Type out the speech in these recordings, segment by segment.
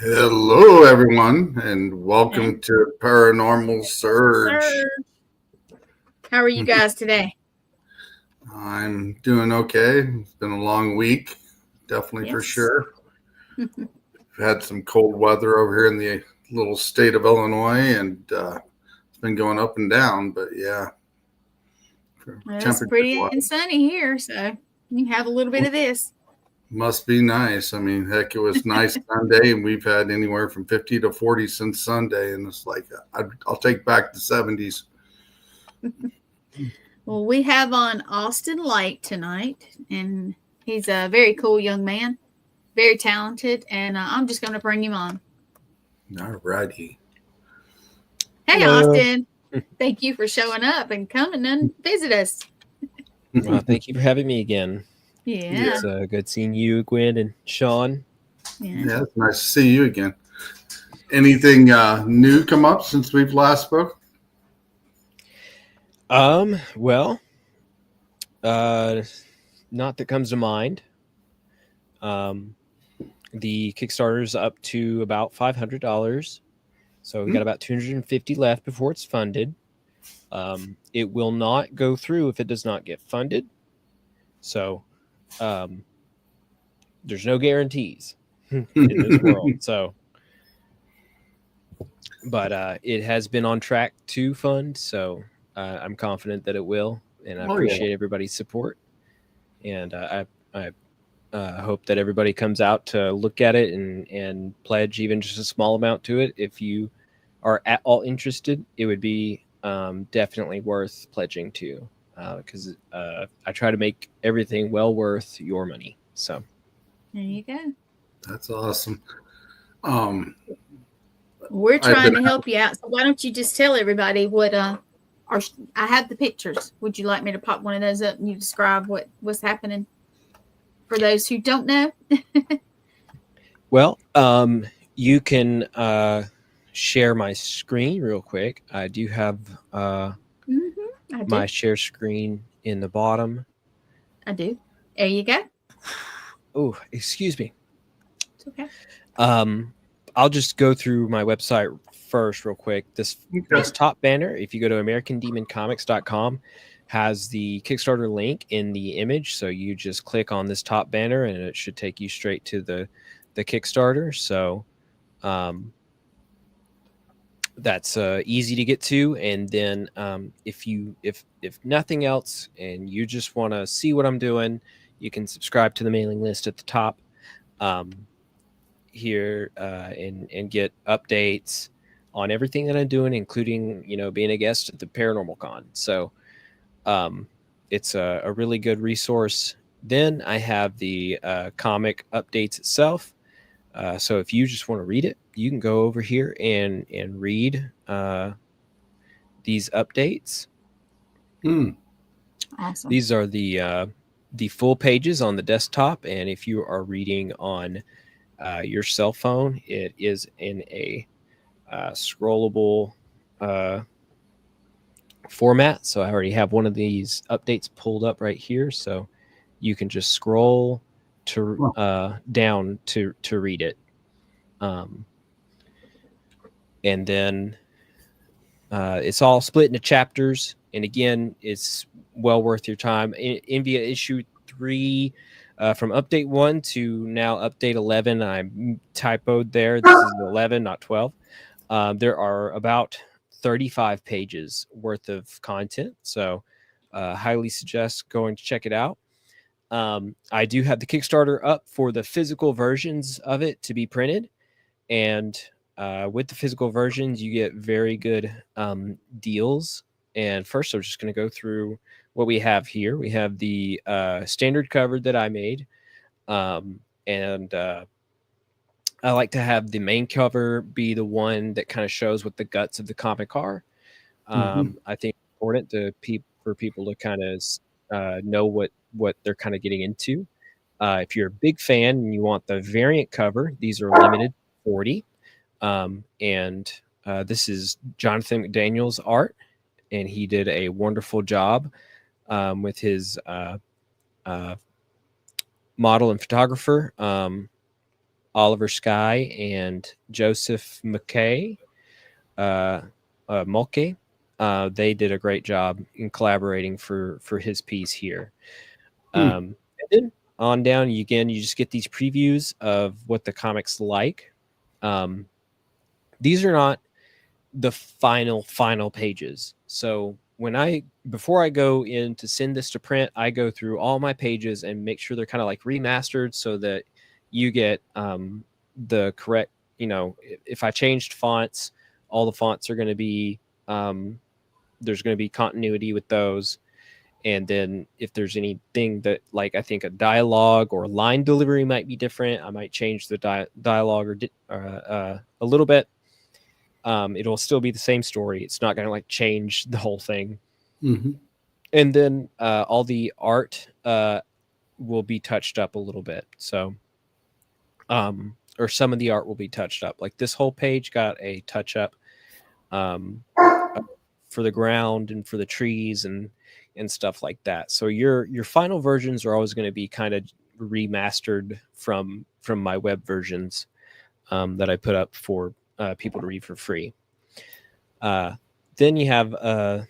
Hello, everyone, and Yeah. welcome to Paranormal Surge. Sir, how are you guys today? I'm doing okay. It's been a long week, definitely for Yes. sure. We've had some cold weather over here in the little state of Illinois, and it's been going up and down, but yeah, Well, it's temperature pretty and sunny here, so you have a little bit of this. must be nice. I mean, heck, it was nice Sunday, and we've had anywhere from 50 to 40 since Sunday, and it's like I'll take back the 70s. Well, we have on Austin Light tonight, and he's a very cool young man, very talented, and I'm just going to bring him on. All righty. Hey, Hello. Austin. Thank you for showing up and coming and visit us. Well, thank you for having me again. Yeah. It's good seeing you, Gwen and Shawn. Yeah, it's nice to see you again. Anything new come up since we've last spoke? Well, not that comes to mind. The Kickstarter's up to about $500, so we got about 250 left before it's funded. It will not go through if it does not get funded. So, there's no guarantees in this world. So, but it has been on track to fund, so I'm confident that it will, and I appreciate everybody's support. And I hope that everybody comes out to look at it and pledge even just a small amount to it. If you are at all interested, it would be definitely worth pledging to, because I try to make everything well worth your money. So There you go. That's awesome. We're trying to help you out. So why don't you just tell everybody what I have the pictures. Would you like me to pop one of those up and you describe what's happening for those who don't know? Well, you can share my screen real quick. I do have my share screen in the bottom. I do. There you go. Oh, excuse me. It's okay. I'll just go through my website first real quick. This top banner, if you go to AmericanDemonComics.com, has the Kickstarter link in the image. So you just click on this top banner and it should take you straight to the Kickstarter. So that's easy to get to. And then if nothing else and you just want to see what I'm doing, you can subscribe to the mailing list at the top here and get updates on everything that I'm doing, including being a guest at the Paranormal Con. So it's a really good resource. Then I have the comic updates itself. So if you just want to read it, you can go over here and read these updates. Awesome. These are the full pages on the desktop, and if you are reading on your cell phone, it is in a scrollable format. So I already have one of these updates pulled up right here, so you can just scroll to down to read it, and then it's all split into chapters. And again, it's well worth your time. In via issue 3. From update 1 to now update 11, I typoed there. This is 11, not 12. There are about 35 pages worth of content, so highly suggest going to check it out. I do have the Kickstarter up for the physical versions of it to be printed, and with the physical versions, you get very good deals. And first, I'm just going to go through what we have here. We have the standard cover that I made, and I like to have the main cover be the one that kind of shows what the guts of the comic are. I think it's important for people to kind of know what they're kind of getting into. If you're a big fan and you want the variant cover, these are limited 40. And this is Jonathan McDaniel's art, and he did a wonderful job with his model and photographer. Oliver Sky and Joseph Mulcahy. They did a great job in collaborating for his piece here. And then on down, you just get these previews of what the comic's like. These are not the final pages. So before I go in to send this to print, I go through all my pages and make sure they're kind of like remastered so that you get the correct, if I changed fonts, all the fonts are going to be, there's going to be continuity with those. And then if there's anything that, like, I think a dialogue or line delivery might be different, I might change the dialogue a little bit. It'll still be the same story. It's not going to like change the whole thing. Mm-hmm. And then all the art will be touched up a little bit. So, or some of the art will be touched up. Like this whole page got a touch up for the ground and for the trees and stuff like that. So your final versions are always going to be kind of remastered from my web versions that I put up for people to read for free. Then you have the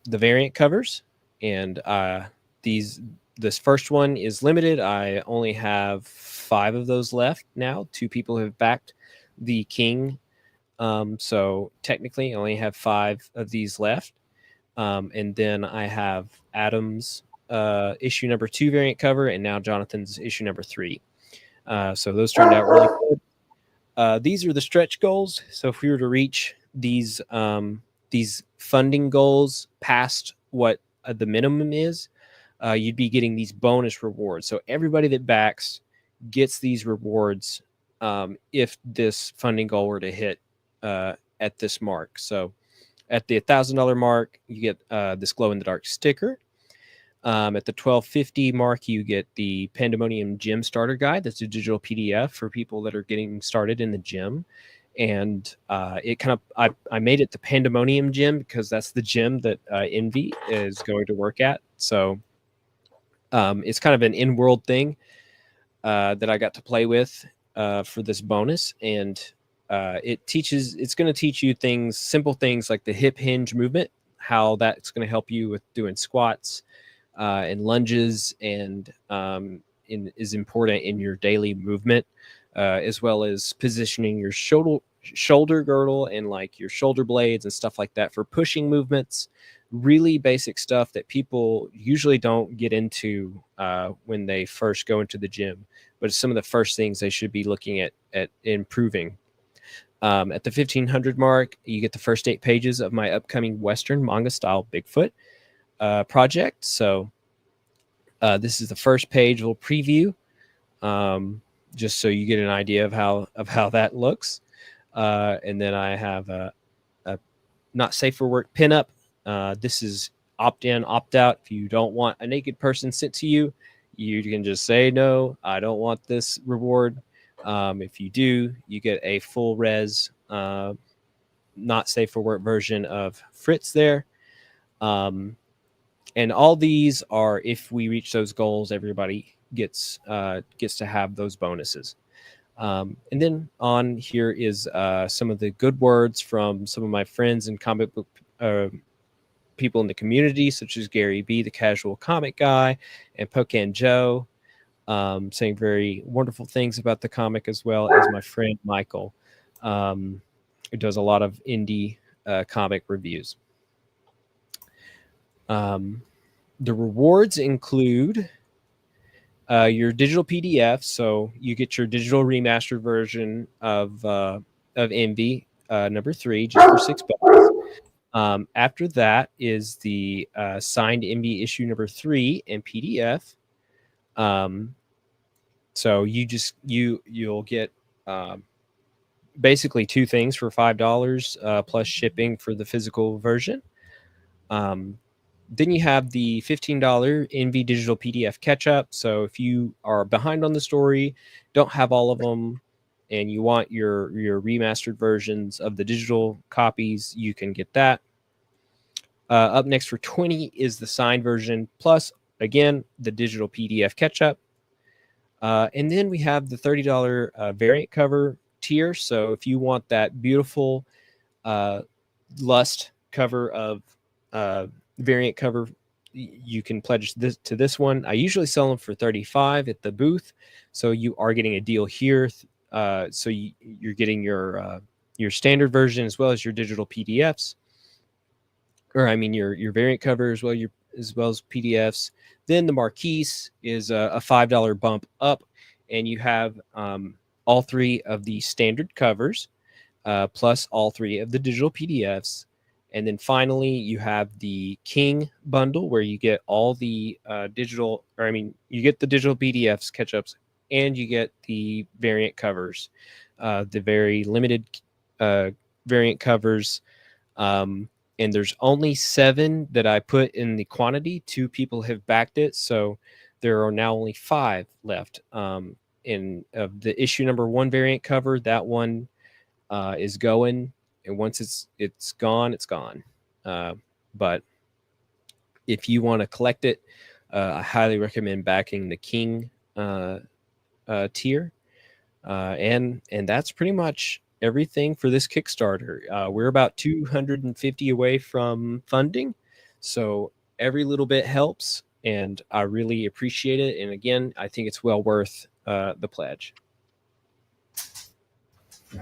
variant covers, and this first one is limited. I only have 5 of those left now. 2 people have backed the King, so technically I only have 5 of these left. And then I have Adam's issue number 2 variant cover, and now Jonathan's issue number 3. So those turned out really good. These are the stretch goals. So if we were to reach these funding goals past what the minimum is, you'd be getting these bonus rewards. So everybody that backs gets these rewards if this funding goal were to hit at this mark. So at the $1,000 mark, you get this glow-in-the-dark sticker. At the $1,250 mark, you get the Pandemonium Gym Starter Guide. That's a digital PDF for people that are getting started in the gym. And it kind of, I made it the Pandemonium Gym because that's the gym that Envy is going to work at. So it's kind of an in-world thing that I got to play with for this bonus. And it's going to teach you simple things like the hip hinge movement, how that's going to help you with doing squats and lunges, and is important in your daily movement, as well as positioning your shoulder girdle and like your shoulder blades and stuff like that for pushing movements. Really basic stuff that people usually don't get into when they first go into the gym, but it's some of the first things they should be looking at improving. At the 1,500 mark, you get the first 8 pages of my upcoming Western manga style Bigfoot project. So this is the first page, little preview, just so you get an idea of how that looks. And then I have a not safe for work pinup. This is opt in, opt out. If you don't want a naked person sent to you, you can just say no, I don't want this reward. If you do, you get a full res, not safe for work version of Fritz there. And all these are, if we reach those goals, everybody gets to have those bonuses. And then on here is some of the good words from some of my friends and comic book people in the community, such as Gary B, the casual comic guy, and Pocan Joe, saying very wonderful things about the comic, as well as my friend Michael, who does a lot of indie comic reviews. The rewards include your digital PDF, so you get your digital remastered version of Envy number 3 just for $6. After that is the signed Envy issue number 3 in PDF. So you'll get basically 2 things for $5 plus shipping for the physical version. Then you have the $15 Envy digital PDF catch-up. So if you are behind on the story, don't have all of them, and you want your remastered versions of the digital copies, you can get that. Up next for $20 is the signed version, plus, again, the digital PDF catch-up. And then we have the $30 variant cover tier. So if you want that beautiful lust cover of variant cover, you can pledge this to this one. I usually sell them for $35 at the booth, so you are getting a deal here. So you're getting your standard version as well as your digital PDFs, or I mean your variant cover as well, as well as PDFs. Then the Marquise is a $5 bump up, and you have all 3 of the standard covers, plus all 3 of the digital PDFs. And then finally, you have the King bundle, where you get all the you get the digital PDFs, catch-ups, and you get the variant covers, the very limited variant covers. And there's only 7 that I put in the quantity. 2 people have backed it, so there are now only 5 left. In of the issue number 1 variant cover, that one is going, and once it's gone, it's gone. But if you want to collect it, I highly recommend backing the King tier. And that's pretty much everything for this Kickstarter. We're about 250 away from funding, so every little bit helps, and I really appreciate it. And again, I think it's well worth the pledge.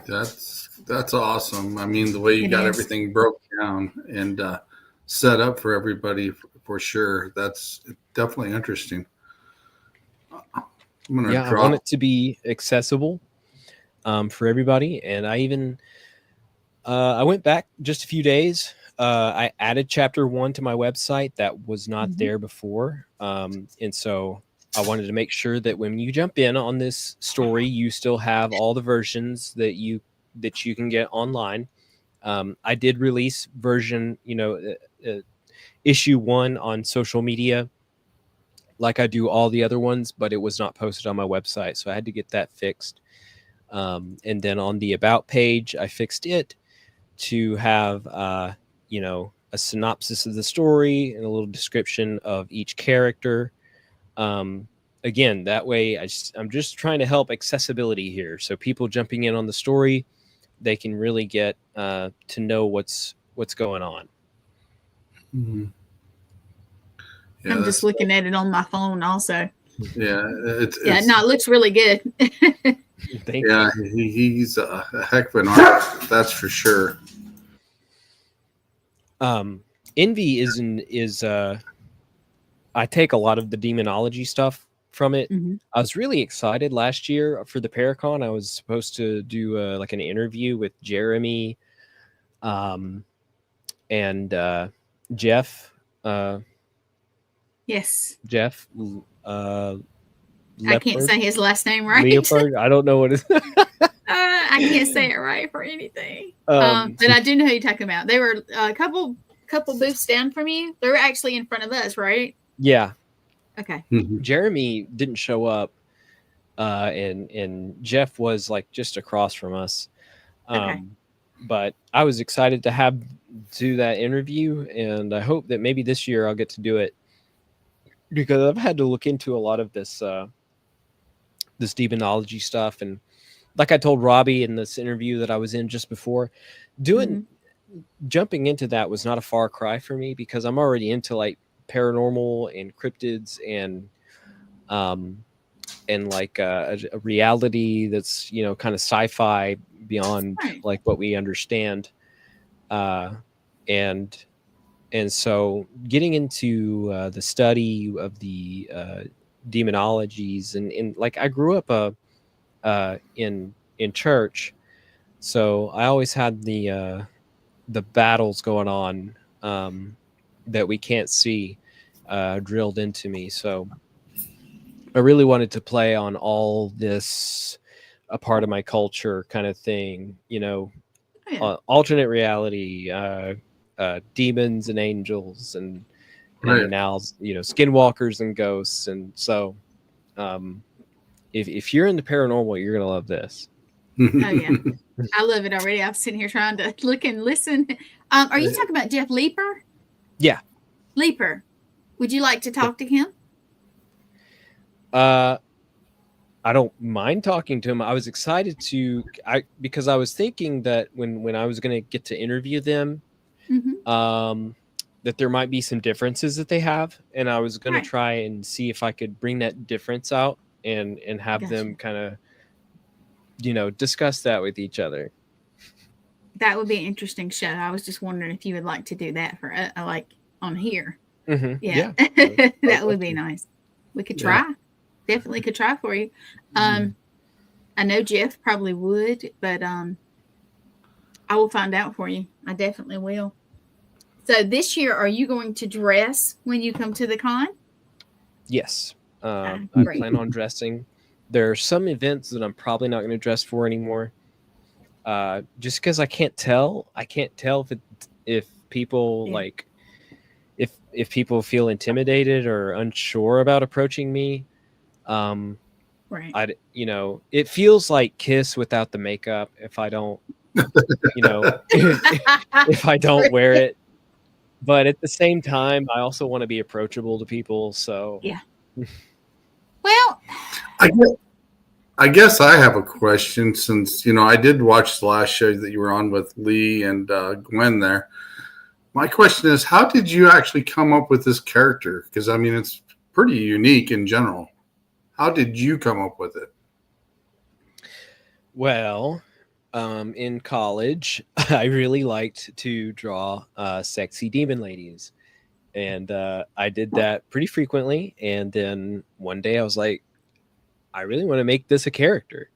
That's awesome. I mean, the way you got everything broke down and set up for everybody, for sure. That's definitely interesting. I want it to be accessible for everybody. And I even I went back just a few days. I added chapter 1 to my website that was not there before, and so I wanted to make sure that when you jump in on this story, you still have all the versions that you can get online. I did release version, issue 1 on social media, like I do all the other ones, but it was not posted on my website, so I had to get that fixed. And then on the about page, I fixed it to have a synopsis of the story and a little description of each character. Again, that way I'm just trying to help accessibility here. So people jumping in on the story, they can really get to know what's going on. Mm-hmm. Yeah, I'm just looking at it on my phone also. Yeah. It looks really good. Thank you. He's a heck of an artist, that's for sure. Envy is I take a lot of the demonology stuff from it. I was really excited last year for the Paracon. I was supposed to do like an interview with Jeremy and Jeff. Yes. Jeff. I can't say his last name right. Leopard. I don't know what it is. I can't say it right for anything. But I do know who you're talking about. They were a couple booths down from you. They were actually in front of us, right? Yeah. Okay. Jeremy didn't show up, and Jeff was like just across from us. Okay. But I was excited to do that interview, and I hope that maybe this year I'll get to do it, because I've had to look into a lot of this demonology stuff. And like I told Robbie in this interview that I was in just before, jumping into that was not a far cry for me, because I'm already into like paranormal and cryptids and like a reality that's kind of sci-fi beyond like what we understand, and so getting into the study of the demonologies and like I grew up in church, so I always had the battles going on that we can't see drilled into me. So I really wanted to play on all this, a part of my culture kind of thing, alternate reality, demons and angels and now skinwalkers and ghosts. And so if you're in the paranormal, you're gonna love this. Oh yeah, I love it already. I'm sitting here trying to look and listen. Are you talking about Jeff Leeper? Yeah. Leeper, would you like to talk to him? I don't mind talking to him. I was excited because I was thinking that when I was going to get to interview them, that there might be some differences that they have, and I was going to try and see if I could bring that difference out and have them kind of, discuss that with each other. That would be an interesting show. I was just wondering if you would like to do that for like on here. Mm-hmm. Yeah. That would be nice. We could try. Definitely could try for you. I know Jeff probably would, but I will find out for you. I definitely will. So this year, are you going to dress when you come to the con? Yes. I plan on dressing. There are some events that I'm probably not going to dress for anymore. Just because I can't tell if people like if people feel intimidated or unsure about approaching me. It feels like Kiss without the makeup if I don't, if I don't wear it. But at the same time, I also want to be approachable to people. So well, I guess I have a question since, I did watch the last show that you were on with Lee and Gwen there. My question is, how did you actually come up with this character? Because, I mean, it's pretty unique in general. How did you come up with it? Well, in college, I really liked to draw sexy demon ladies. And I did that pretty frequently. And then one day I was like, I really want to make this a character.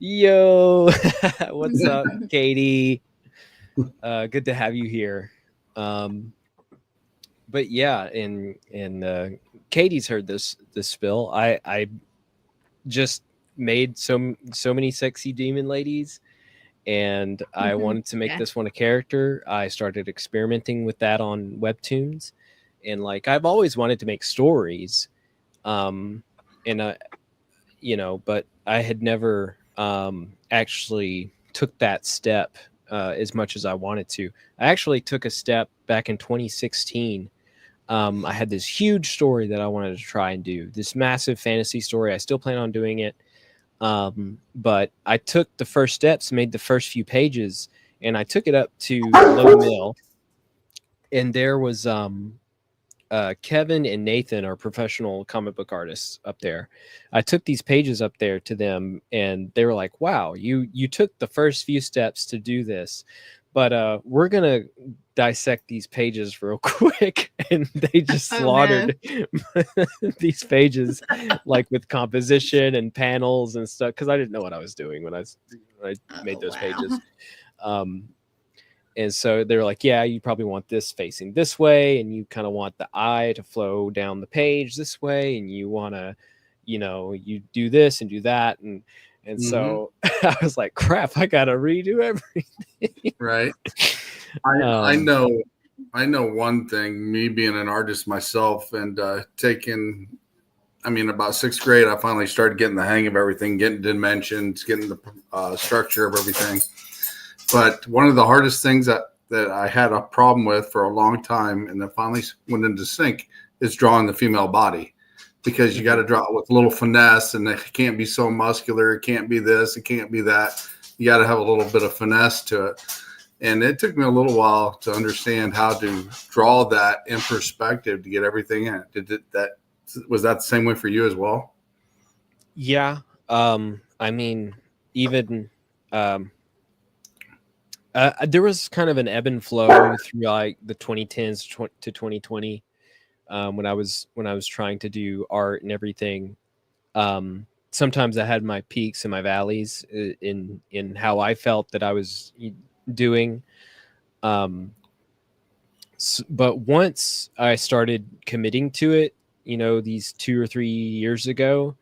Yo, what's up, Katie? Good to have you here. But yeah, and Katie's heard this spill. I just made so many sexy demon ladies, and I wanted to make this one a character. I started experimenting with that on Webtoons, and like I've always wanted to make stories, but I had never actually took that step as much as I wanted to. I actually took a step back in 2016. I had this huge story that I wanted to try and do, this massive fantasy story. I still plan on doing it. But I took the first steps, made the first few pages, and I took it up to Low Mill. And there was Kevin and Nathan are professional comic book artists up there. I took these pages up there to them, and they were like, wow, you took the first few steps to do this, but we're gonna dissect these pages real quick. And they just slaughtered these pages, like with composition and panels and stuff, because I didn't know what I was doing when I made those pages. And so they're like, yeah, you probably want this facing this way, and you kind of want the eye to flow down the page this way, and you want to, you do this and do that. And so I was like, crap, I got to redo everything. Right. I know one thing, me being an artist myself and about sixth grade, I finally started getting the hang of everything, getting dimensions, getting the structure of everything. But one of the hardest things that I had a problem with for a long time, and that finally went into sync, is drawing the female body, because you got to draw it with a little finesse, and it can't be so muscular. It can't be this. It can't be that. You got to have a little bit of finesse to it. And it took me a little while to understand how to draw that in perspective to get everything in. Was that the same way for you as well? Yeah. There was kind of an ebb and flow through like the 2010s to 2020 when I was trying to do art and everything. Sometimes I had my peaks and my valleys in how I felt that I was doing. But once I started committing to it, these 2 or 3 years ago,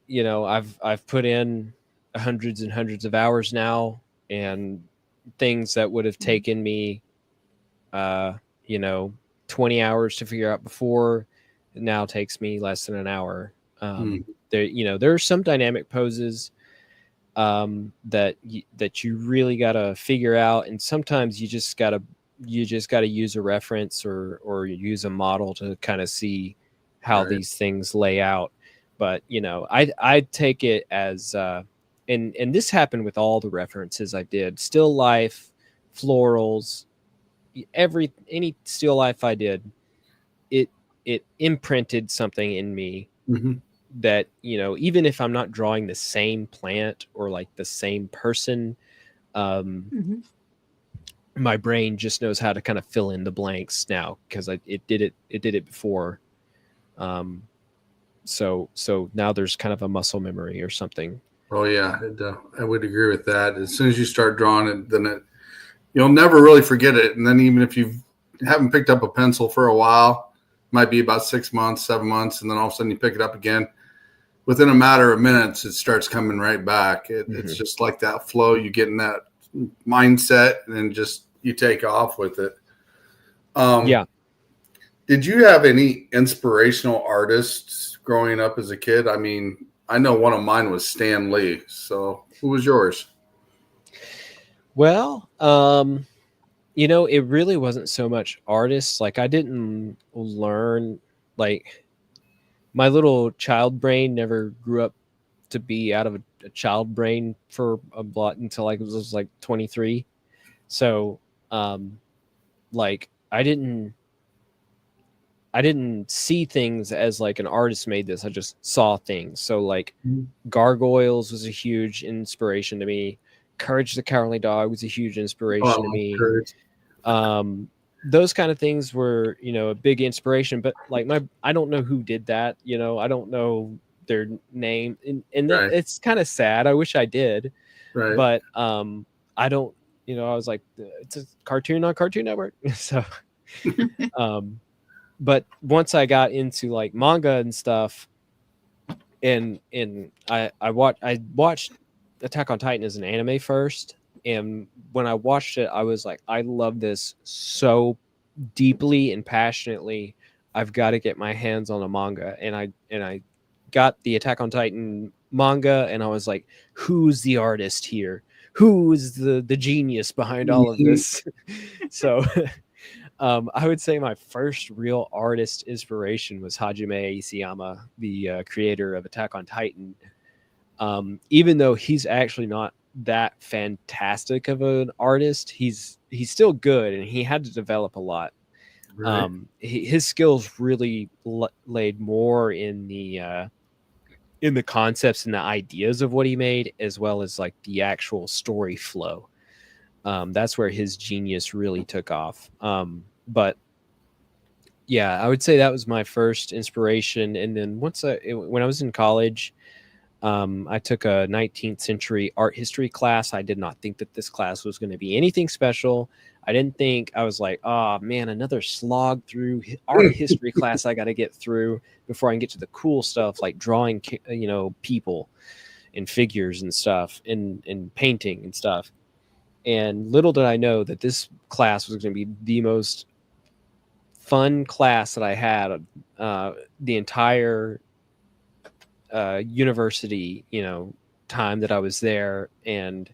I've put in hundreds and hundreds of hours now. And things that would have taken me, 20 hours to figure out before, it now takes me less than an hour. There are some dynamic poses that you really got to figure out, and sometimes you just got to use a reference or use a model to kind of see how these things lay out. but I take it as and this happened with all the references I did. Still life, florals, any still life I did, it imprinted something in me Mhm. that, even if I'm not drawing the same plant or like the same person, Mhm. my brain just knows how to kind of fill in the blanks now because it did it before. So now there's kind of a muscle memory or something. Oh yeah, I would agree with that. As soon as you start drawing it, you'll never really forget it. And then even if you haven't picked up a pencil for a while, might be about 6 months, 7 months, and then all of a sudden you pick it up again. Within a matter of minutes, it starts coming right back. It's just like that flow. You get in that mindset, and then just you take off with it. Yeah. Did you have any inspirational artists growing up as a kid? I mean, I know one of mine was Stan Lee. So who was yours? Well, it really wasn't so much artists. Like I didn't learn, like my little child brain never grew up to be out of a child brain for a lot until I was like 23. So, like I didn't see things as like an artist made this. I just saw things. So like Gargoyles was a huge inspiration to me. Courage the Cowardly Dog was a huge inspiration to me. Those kind of things were, a big inspiration, but like I don't know who did that. I don't know their name, and Right. it's kind of sad. I wish I did, Right. but I don't. I was like, it's a cartoon on Cartoon Network, so. But once I got into like manga and stuff, and I watched Attack on Titan as an anime first, and when I watched it, I was like, I love this so deeply and passionately. I've got to get my hands on a manga, and I got the Attack on Titan manga, and I was like, who's the artist here? Who's the genius behind all of this? So I would say my first real artist inspiration was Hajime Isayama, the creator of Attack on Titan. Even though he's actually not that fantastic of an artist, he's still good, and he had to develop a lot. Right. His skills really laid more in the concepts and the ideas of what he made, as well as like the actual story flow. That's where his genius really took off. But yeah, I would say that was my first inspiration. And then when I was in college, I took a 19th century art history class. I did not think that this class was going to be anything special. I didn't think, I was like, oh man, another slog through art history class I got to get through before I can get to the cool stuff like drawing, people and figures and stuff and painting and stuff. And little did I know that this class was going to be the most fun class that I had the entire university, time that I was there, and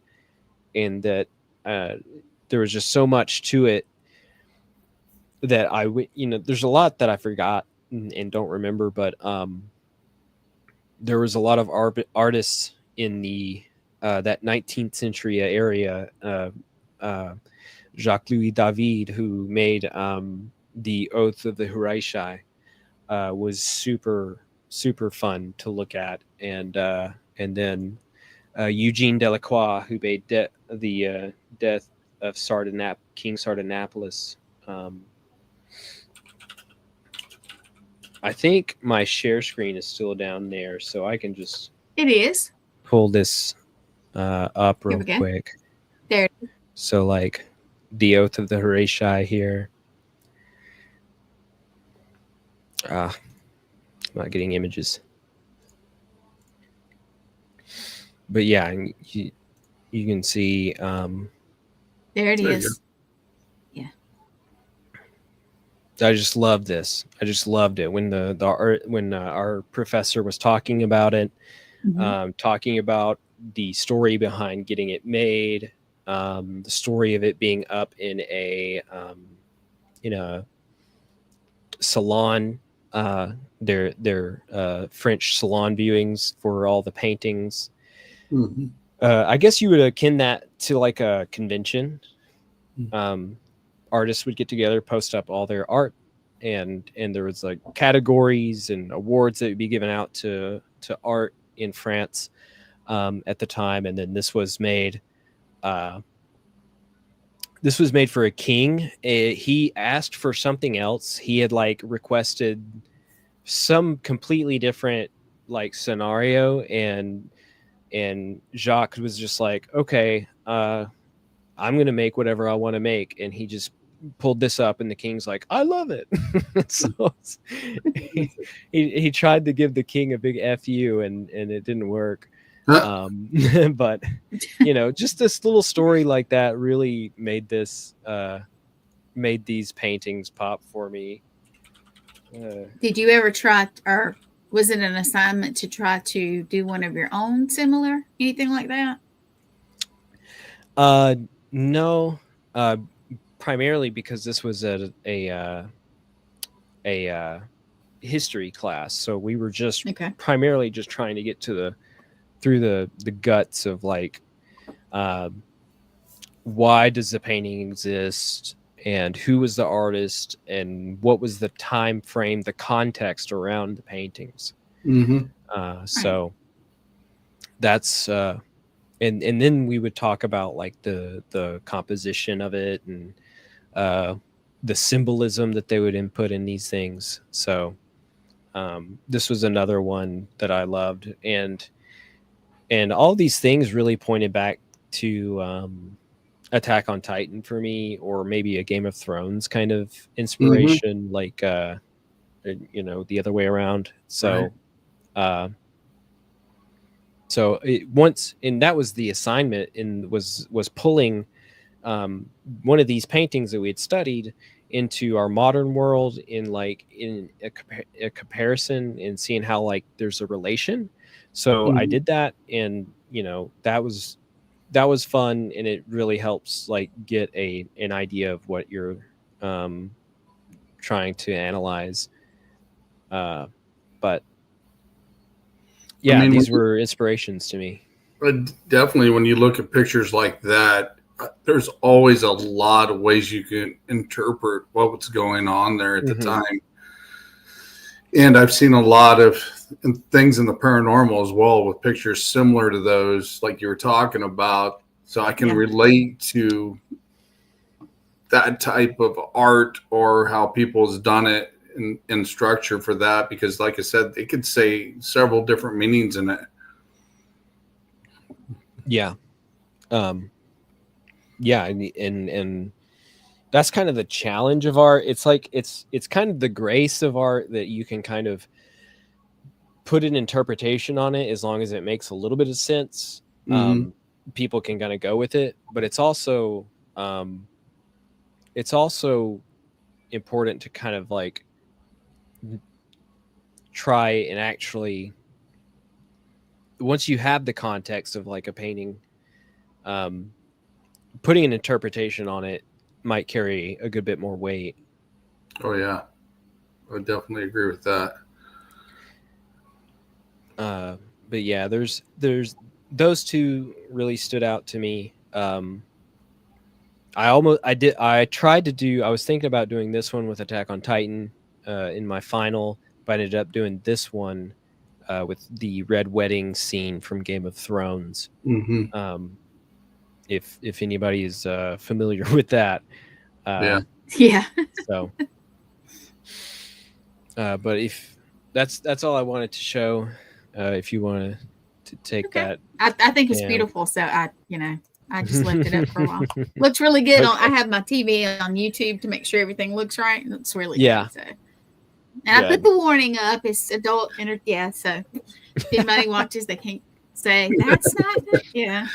that there was just so much to it that there's a lot that I forgot and don't remember, but there was a lot of artists in the that 19th century area. Jacques Louis David, who made the Oath of the Huraishi, was super fun to look at, and then Eugene Delacroix, who made the Death of King Sardanapalus. I think my share screen is still down there, so I can just It is. pull this up real quick. There. So like the Oath of the Huraishi here. I'm not getting images. But yeah, you can see. There it is. Yeah. I just love this. I just loved it when our professor was talking about it, talking about the story behind getting it made, the story of it being up in a salon their French salon viewings for all the paintings. Mm-hmm. I guess you would akin that to like a convention. Mm-hmm. Artists would get together, post up all their art, and there was like categories and awards that would be given out to art in France at the time. And then this was made. This was made for a king. He asked for something else. He had like requested some completely different like scenario, and Jacques was just like, okay, I'm gonna make whatever I want to make, and he just pulled this up, and the king's like, I love it. So he tried to give the king a big fu, and it didn't work. But just this little story like that really made these paintings pop for me. Did you ever try, or was it an assignment to try to do one of your own similar, anything like that? No, primarily because this was a history class, so we were just primarily just trying to get through the guts of like, why does the painting exist, and who was the artist, and what was the time frame, the context around the paintings. Mm-hmm. So that's and then we would talk about like the composition of it, and the symbolism that they would input in these things. So this was another one that I loved, and all these things really pointed back to Attack on Titan for me, or maybe a Game of Thrones kind of inspiration, like the other way around. So so that was the assignment, and was pulling one of these paintings that we had studied into our modern world in a comparison, and seeing how like there's a relation. So I did that, and that was fun, and it really helps like get an idea of what you're trying to analyze. But yeah, I mean, these were inspirations to me. Definitely, when you look at pictures like that, there's always a lot of ways you can interpret what's going on there at the time. And I've seen a lot of things in the paranormal as well, with pictures similar to those, like you were talking about. So I can relate to that type of art, or how people's done it in structure for that, because like I said, it could say several different meanings in it. Yeah. Yeah. And that's kind of the challenge of art. It's like, it's kind of the grace of art that you can kind of put an interpretation on it, as long as it makes a little bit of sense. People can kind of go with it, but it's also important to kind of like try and actually, once you have the context of like a painting, putting an interpretation on it might carry a good bit more weight. Oh yeah, I would definitely agree with that. But yeah, there's those two really stood out to me. I was thinking about doing this one with Attack on Titan in my final, but I ended up doing this one with the Red Wedding scene from Game of Thrones. If anybody is familiar with that. Yeah. So, but if that's all I wanted to show. If you want to take that, I think it's beautiful. So I just left it up for a while. Looks really good. I have my TV on YouTube to make sure everything looks right. It looks really good. So. And I put the warning up. It's adult. So if anybody watches, they can't say that's not good. Yeah.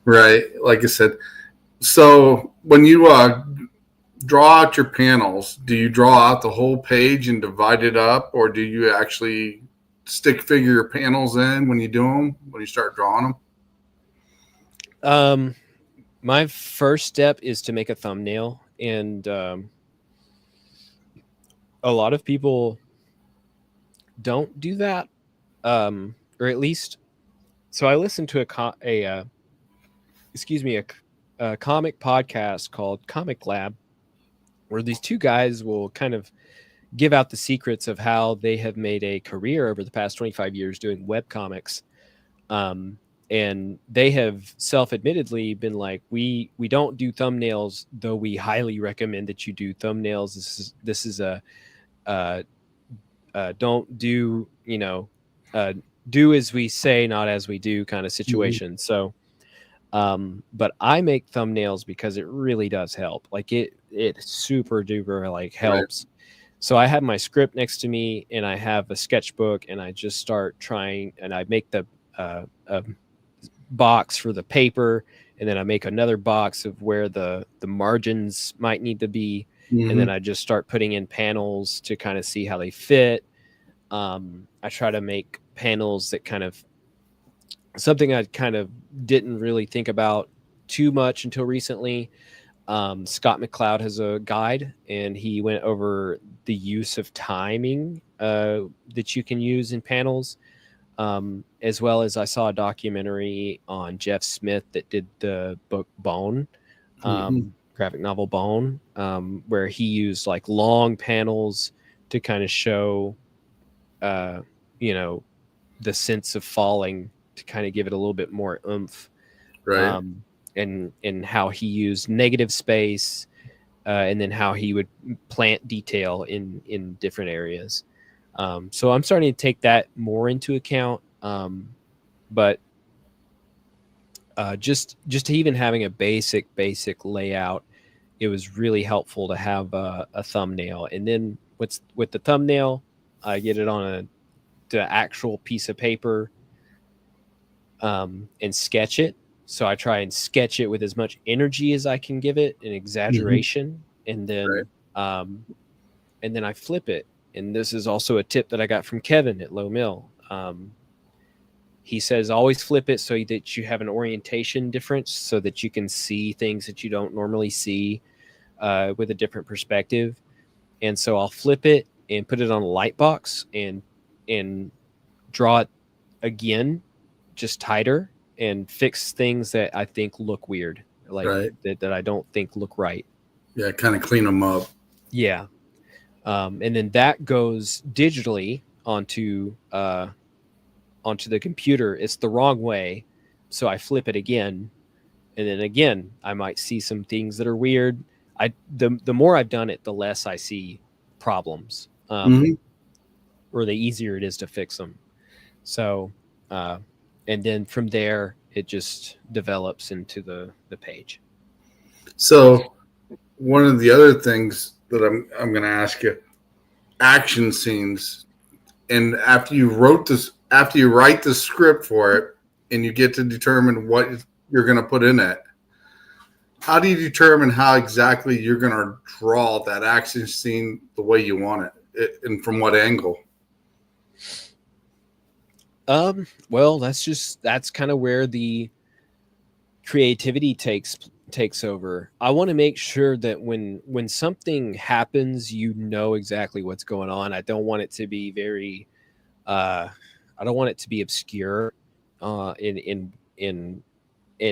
Right. Like I said. So when you draw out your panels, do you draw out the whole page and divide it up, or do you actually stick figure your panels in when you do them, when you start drawing them? My first step is to make a thumbnail, and a lot of people don't do that, or at least. So I listened to a comic podcast called Comic Lab, where these two guys will kind of give out the secrets of how they have made a career over the past 25 years doing web comics. And they have self-admittedly been like, we don't do thumbnails, though we highly recommend that you do thumbnails. This is a don't do, do as we say, not as we do kind of situation. So but I make thumbnails because it really does help. Like it super duper like helps. Right. So I have my script next to me and I have a sketchbook and I just start trying, and I make the box for the paper, and then I make another box of where the margins might need to be. And then I just start putting in panels to kind of see how they fit. I try to make panels that kind of, something I kind of didn't really think about too much until recently. Scott McCloud has a guide, and he went over the use of timing that you can use in panels, as well as I saw a documentary on Jeff Smith that did the book Bone, graphic novel Bone, where he used like long panels to kind of show, the sense of falling, to kind of give it a little bit more oomph. Right. And how he used negative space, and then how he would plant detail in different areas. So I'm starting to take that more into account. But just even having a basic layout, it was really helpful to have a thumbnail. And then with the thumbnail, I get it on the actual piece of paper, and sketch it. So I try and sketch it with as much energy as I can give it, an exaggeration, and then and then I flip it. And this is also a tip that I got from Kevin at Low Mill. He says always flip it so that you have an orientation difference, so that you can see things that you don't normally see with a different perspective. And so I'll flip it and put it on a light box and draw it again, just tighter, and fix things that I think look weird, like that I don't think look right. Yeah, kind of clean them up. Yeah. And then that goes digitally onto the computer. It's the wrong way, so I flip it again, and then again I might see some things that are weird. The more I've done it, the less I see problems, or the easier it is to fix them. So and then from there it just develops into the page. So one of the other things that I'm going to ask you, action scenes, and after you write the script for it and you get to determine what you're going to put in it, how do you determine how exactly you're going to draw that action scene the way you want it, and from what angle? Well, that's kind of where the creativity takes over. I want to make sure that when something happens, you know exactly what's going on. I don't want it to be very, I don't want it to be obscure, in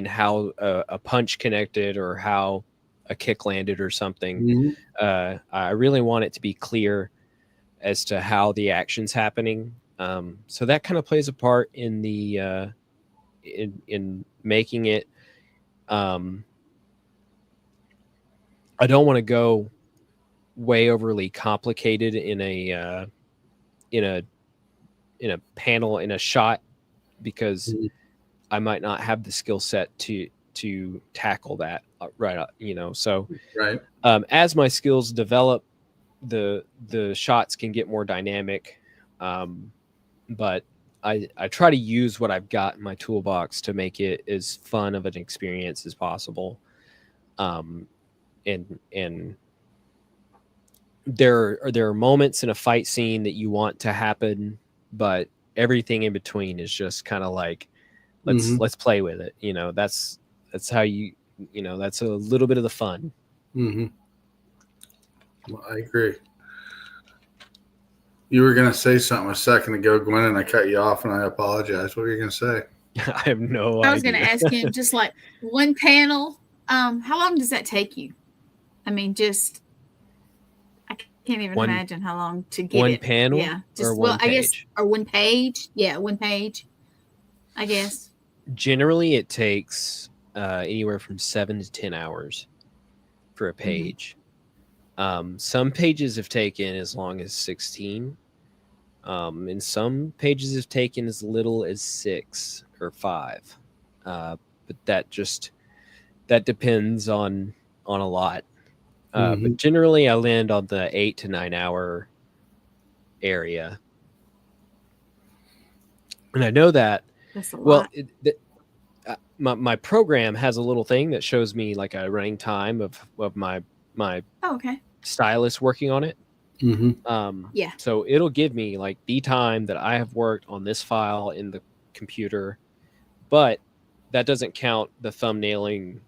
how a punch connected or how a kick landed or something. I really want it to be clear as to how the action's happening. So that kind of plays a part in the in making it. I don't want to go way overly complicated in a panel, in a shot, because I might not have the skill set to tackle that right. So as my skills develop, the shots can get more dynamic. But I try to use what I've got in my toolbox to make it as fun of an experience as possible. And there are moments in a fight scene that you want to happen, but everything in between is just kind of like, let's play with it. That's how that's a little bit of the fun. Well, I agree. You were going to say something a second ago, Gwen, and I cut you off, and I apologize. What were you going to say? I have no idea. I was going to ask him, just like one panel, how long does that take you? I mean, just I can't even imagine how long to get one it. panel, yeah, just or one page? I guess, or one page. Yeah, one page. I guess. Generally, it takes anywhere from 7 to 10 hours for a page. Some pages have taken as long as 16. And some pages have taken as little as 6 or 5. But that depends on a lot. But generally, I land on the 8 to 9 hour area. And I know that. That's a lot. My program has a little thing that shows me like a running time of my okay. stylus working on it. Yeah. So it'll give me like the time that I have worked on this file in the computer, but that doesn't count the thumbnailing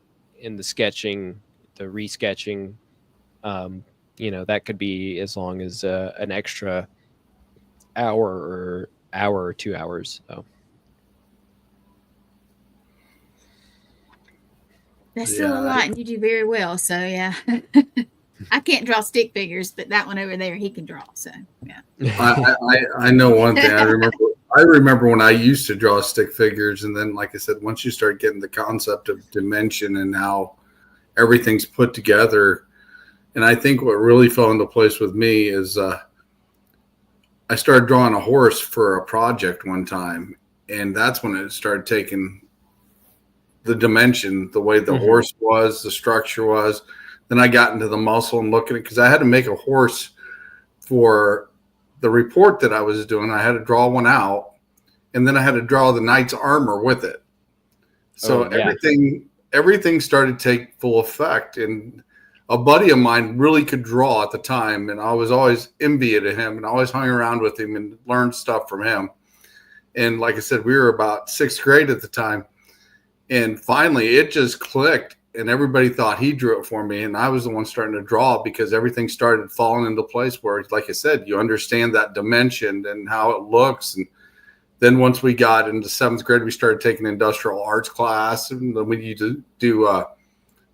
and the sketching, the resketching. That could be as long as an extra hour or 2 hours. So. That's still a lot, and you do very well. So yeah, I can't draw stick figures, but that one over there, he can draw. So yeah. I know one thing. I remember when I used to draw stick figures, and then, like I said, once you start getting the concept of dimension and how everything's put together, and I think what really fell into place with me is I started drawing a horse for a project one time, and that's when it started taking the dimension, the way the horse was, the structure was. Then I got into the muscle and looking at it, because I had to make a horse for the report that I was doing. I had to draw one out, and then I had to draw the knight's armor with it. So everything started to take full effect. And a buddy of mine really could draw at the time, and I was always envious of him, and I always hung around with him and learned stuff from him. And like I said, we were about 6th grade at the time. And finally, it just clicked, and everybody thought he drew it for me. And I was the one starting to draw, because everything started falling into place where, like I said, you understand that dimension and how it looks. And then once we got into 7th grade, we started taking industrial arts class, and then we used to do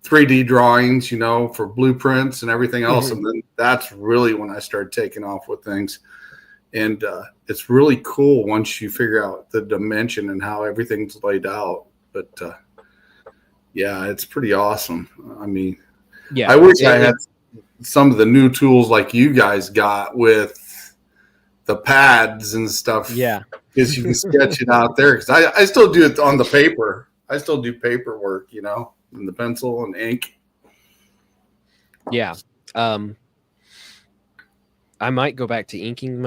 3D drawings, for blueprints and everything else. And then that's really when I started taking off with things. And it's really cool once you figure out the dimension and how everything's laid out. But yeah, it's pretty awesome. I mean, I wish I had some of the new tools like you guys got with the pads and stuff. Yeah, because you can sketch it out there. Because I still do it on the paper. I still do paperwork, and the pencil and ink. Yeah, I might go back to inking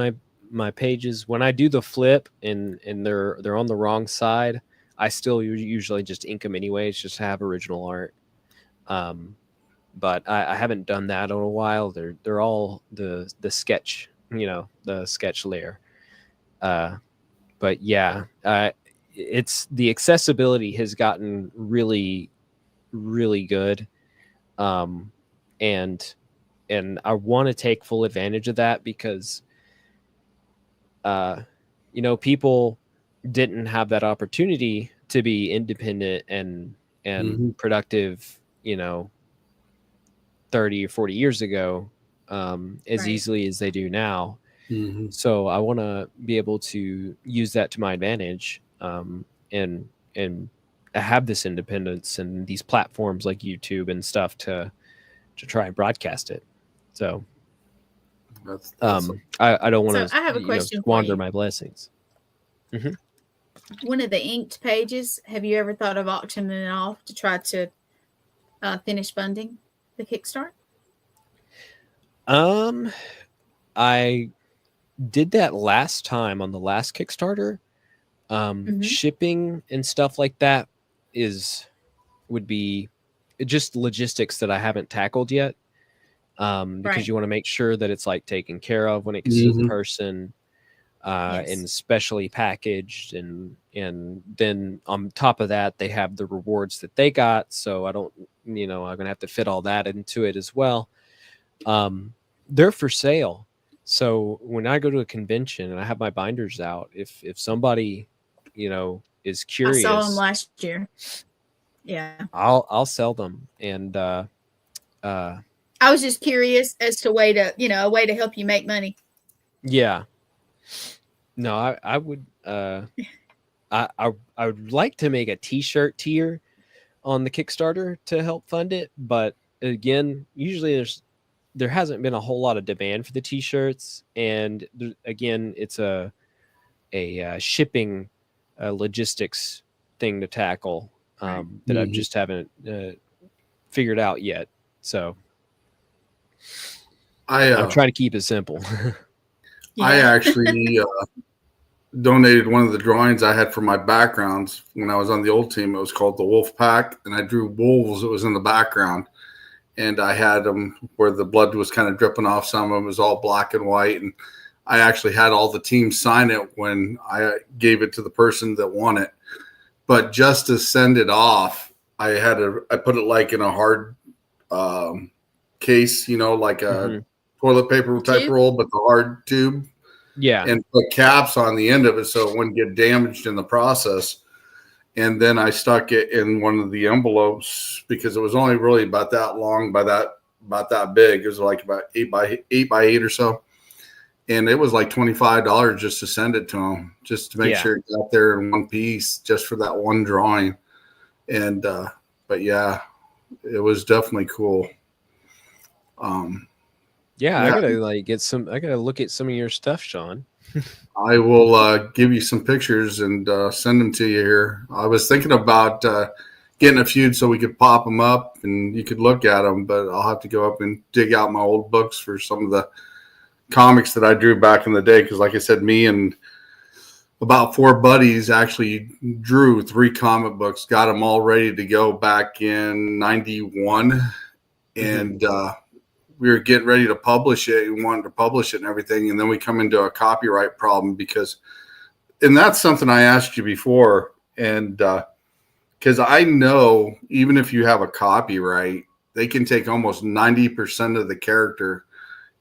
my pages when I do the flip and they're on the wrong side. I still usually just ink them anyways, just to have original art. But I haven't done that in a while. They're all the sketch, the sketch layer. But yeah, it's the accessibility has gotten really, really good. And I want to take full advantage of that, because people didn't have that opportunity to be independent and productive, 30 or 40 years ago, as easily as they do now. So I want to be able to use that to my advantage, and have this independence and these platforms like YouTube and stuff to try and broadcast it. So I don't want to I have a question squander my blessings. One of the inked pages, have you ever thought of auctioning it off to try to finish funding the Kickstart? I did that last time on the last Kickstarter. Shipping and stuff like that would be just logistics that I haven't tackled yet. Because you want to make sure that it's like taken care of when it gets to the person. And specially packaged, and then on top of that they have the rewards that they got, so I don't I'm gonna have to fit all that into it as well. They're for sale, So when I go to a convention and I have my binders out, if somebody, is I saw them curious, last year. Yeah. I'll sell them. And uh I was just curious as to a way to help you make money. yeah. No, I would I would like to make a t-shirt tier on the Kickstarter to help fund it, but again, usually there hasn't been a whole lot of demand for the t-shirts, and again, it's a shipping logistics thing to tackle that I just haven't figured out yet. So I'm trying to keep it simple. I actually donated one of the drawings I had for my backgrounds when I was on the old team. It was called the Wolf Pack, and I drew wolves. It was in the background, and I had them where the blood was kind of dripping off. Some of them was all black and white, and I actually had all the team sign it when I gave it to the person that won it. But just to send it off, I put it like in a hard case, like a toilet paper type roll, but the hard tube. Yeah. And put caps on the end of it so it wouldn't get damaged in the process. And then I stuck it in one of the envelopes because it was only really about that long, about that big. It was like about 8x8 or so. And it was like $25 just to send it to them, just to make sure it got there in one piece, just for that one drawing. And but yeah, it was definitely cool. I gotta look at some of your stuff, Sean. I will give you some pictures and send them to you here. I was thinking about getting a few so we could pop them up and you could look at them, but I'll have to go up and dig out my old books for some of the comics that I drew back in the day. Because like I said, me and about 4 buddies actually drew 3 comic books, got them all ready to go back in 91. And we were getting ready to publish it and wanted to publish it and everything. And then we come into a copyright problem and that's something I asked you before. And because I know even if you have a copyright, they can take almost 90% of the character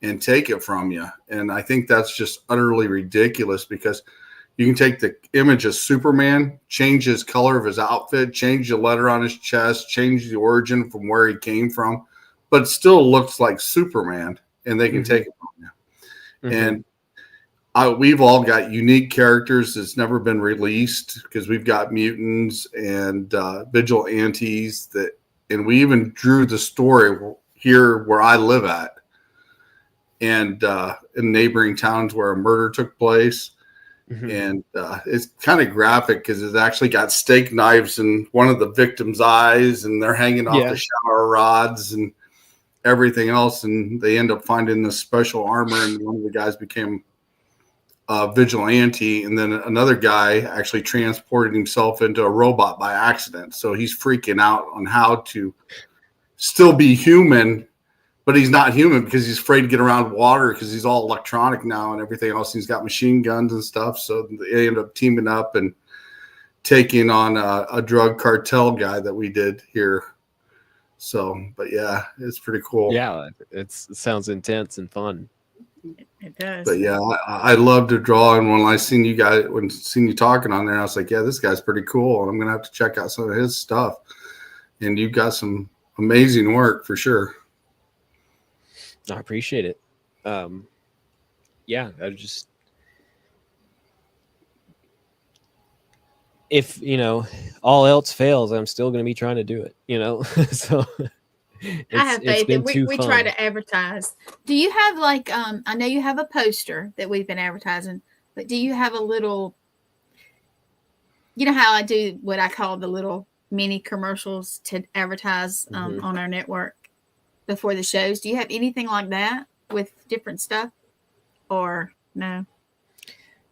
and take it from you. And I think that's just utterly ridiculous because you can take the image of Superman, change his color of his outfit, change the letter on his chest, change the origin from where he came from, but it still looks like Superman, and they can take it from you. And we've all got unique characters that's never been released because we've got mutants and vigilantes and we even drew the story here where I live at, and in neighboring towns where a murder took place. And it's kind of graphic because it's actually got steak knives in one of the victim's eyes, and they're hanging off the shower rods and everything else. And they end up finding this special armor, and one of the guys became a vigilante. And then another guy actually transported himself into a robot by accident. So he's freaking out on how to still be human, but he's not human because he's afraid to get around water because he's all electronic now and everything else. He's got machine guns and stuff. So they end up teaming up and taking on a drug cartel guy that we did here. So, but yeah, it's pretty cool. Yeah, it sounds intense and fun. It does. But yeah, I love to draw. And when I seen you talking on there, I was like, yeah, this guy's pretty cool. And I'm going to have to check out some of his stuff. And you've got some amazing work for sure. I appreciate it. I just, if all else fails, I'm still going to be trying to do it. So I have faith that we try to advertise. Do you have I know you have a poster that we've been advertising, but do you have a little? You know how I do what I call the little mini commercials to advertise on our network before the shows. Do you have anything like that with different stuff, or no?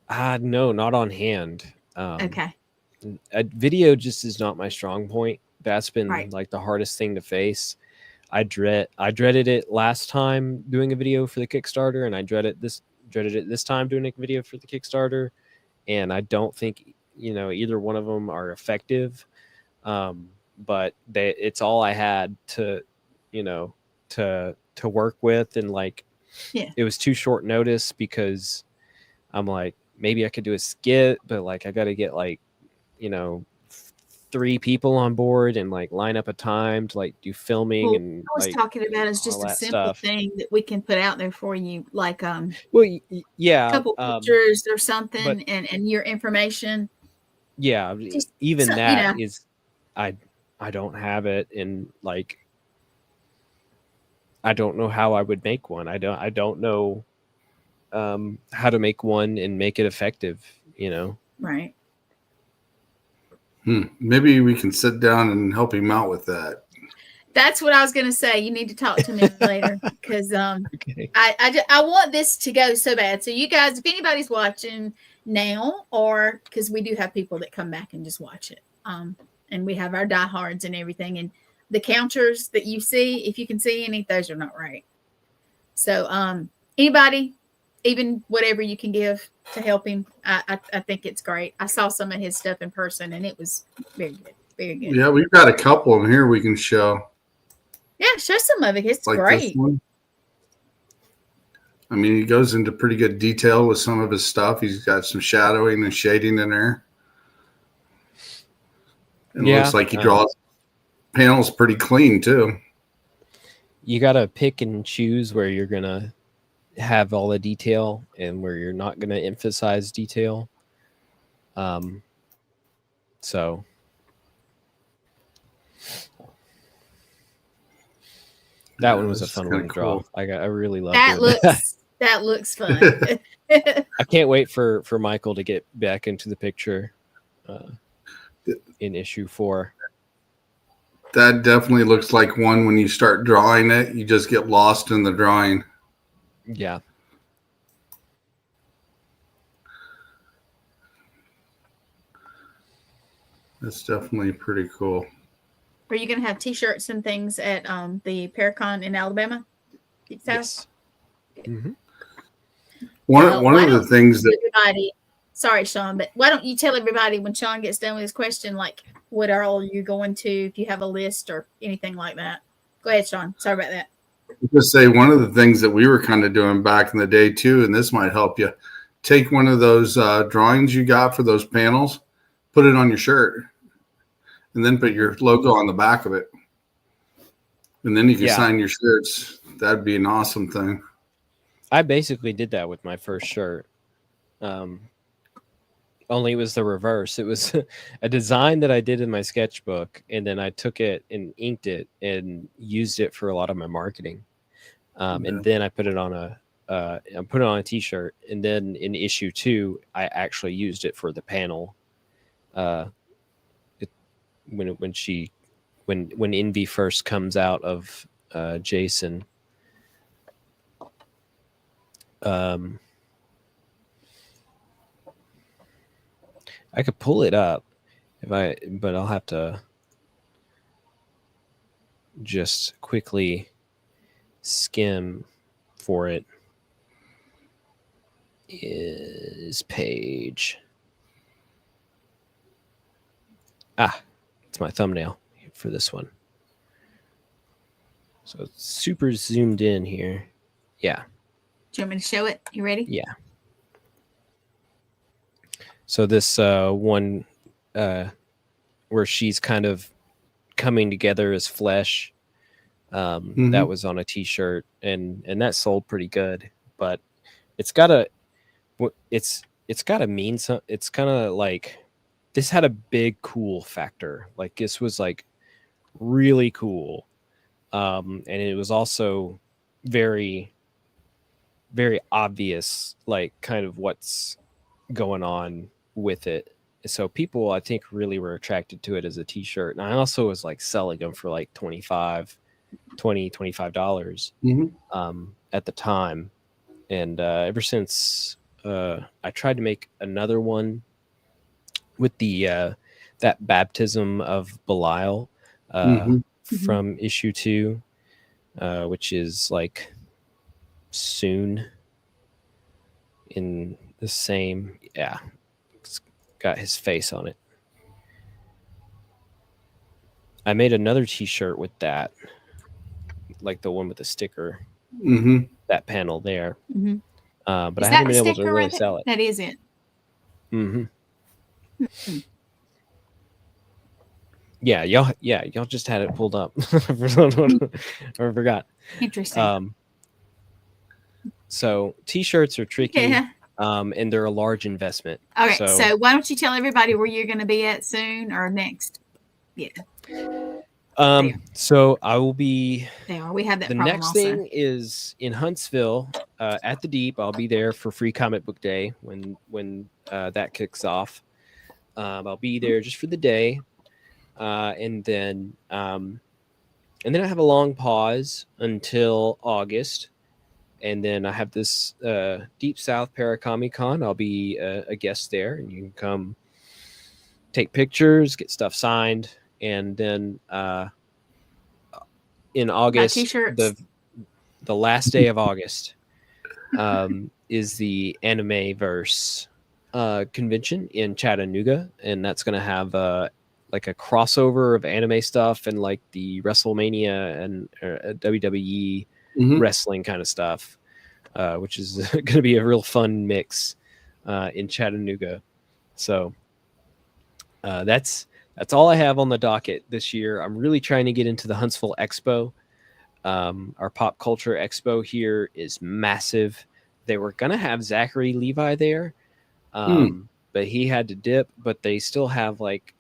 No, not on hand. Okay. Video just is not my strong point. That's been like the hardest thing to face. I dreaded it last time doing a video for the Kickstarter, and I dreaded it this time doing a video for the Kickstarter. And I don't think either one of them are effective. But it's all I had to to work with, and Yeah. It was too short notice because I'm like, maybe I could do a skit, but like I got to get like, 3 people on board and like line up a time to like do filming Well, and I was like talking about is all just a that simple stuff. thing that we can put out there for you, like Well, yeah, couple pictures or but something, and your information. yeah, Just even so, that is, I don't have it, and like I don't know how I would make one. I don't know how to make one and make it effective. Right. Maybe we can sit down and help him out with that. That's what I was going to say. You need to talk to me later because Okay. I want this to go so bad. So you guys, if anybody's watching now, or because we do have people that come back and just watch it, and we have our diehards and everything, and the counters that you see, if you can see any, those are not right. So anybody, even whatever you can give to help him, I think it's great. I saw some of his stuff in person, and it was very good, very good. Yeah, we've got a couple of them here we can show. Yeah, show some of it. It's Like great. this one. I mean, he goes into pretty good detail with some of his stuff. He's got some shadowing and shading in there. And it looks like he draws panels pretty clean, too. You got to pick and choose where you're going to have all the detail and where you're not going to emphasize detail. So that one was a fun one to draw. Cool. I really loved that. That looks fun. I can't wait for Michael to get back into the picture in issue 4. That definitely looks like one when you start drawing it, you just get lost in the drawing. Yeah. That's definitely pretty cool. Are you going to have T-shirts and things at the Paracon in Alabama? Yes. Mm-hmm. One of the things that everybody. Sorry, Sean, but why don't you tell everybody when Sean gets done with his question, like what are all you going to, if you have a list or anything like that? Go ahead, Sean. Sorry about that. Just say one of the things that we were kind of doing back in the day too, and this might help you. Take one of those drawings you got for those panels, put it on your shirt, and then put your logo on the back of it. And then you can sign your shirts. That'd be an awesome thing. I basically did that with my first shirt. Only it was the reverse. It was a design that I did in my sketchbook, and then I took it and inked it and used it for a lot of my marketing. And then I put it on a T-shirt, and then in issue 2, I actually used it for the panel. When Envy first comes out of Jason. I could pull it up but I'll have to just quickly skim for it. Is page. It's my thumbnail for this one. So it's super zoomed in here. Yeah. Do you want me to show it? You ready? Yeah. So this one where she's kind of coming together as flesh, that was on a T-shirt, and that sold pretty good. But it's got to mean something. It's kind of like this had a big cool factor. Like this was like really cool, and it was also very, very obvious, like kind of what's going on with it. So people, I think, really were attracted to it as a T-shirt. And I also was like selling them for like $25 at the time. And ever since I tried to make another one with the that baptism of Belial from issue 2, which is like soon in the same, it's got his face on it. I made another T-shirt with that, like the one with the sticker. that panel there. Mm-hmm. But Is I that haven't the been able to sticker really right there? sell it. That is it. Mm-hmm. Mm-hmm. Yeah, y'all just had it pulled up. Or forgot. Interesting. So t-shirts are tricky, Yeah. and they're a large investment. Okay, so why don't you tell everybody where you're going to be at soon or next? Yeah. So I will be. They are. We have that the problem next also. thing is in Huntsville at the Deep. I'll be there for Free Comic Book Day when that kicks off. I'll be there just for the day, and then I have a long pause until August, and then I have this Deep South Paracomic-Con. I'll be a guest there, and you can come take pictures, get stuff signed, and then in August, t-shirts. the last day of August is the Anime Verse convention in Chattanooga, and that's going to have like a crossover of anime stuff and like the WrestleMania and WWE wrestling kind of stuff, which is going to be a real fun mix in Chattanooga. So that's all I have on the docket this year. I'm really trying to get into the Huntsville Expo. Our pop culture expo here is massive. They were gonna have Zachary Levi there, but he had to dip. But they still have like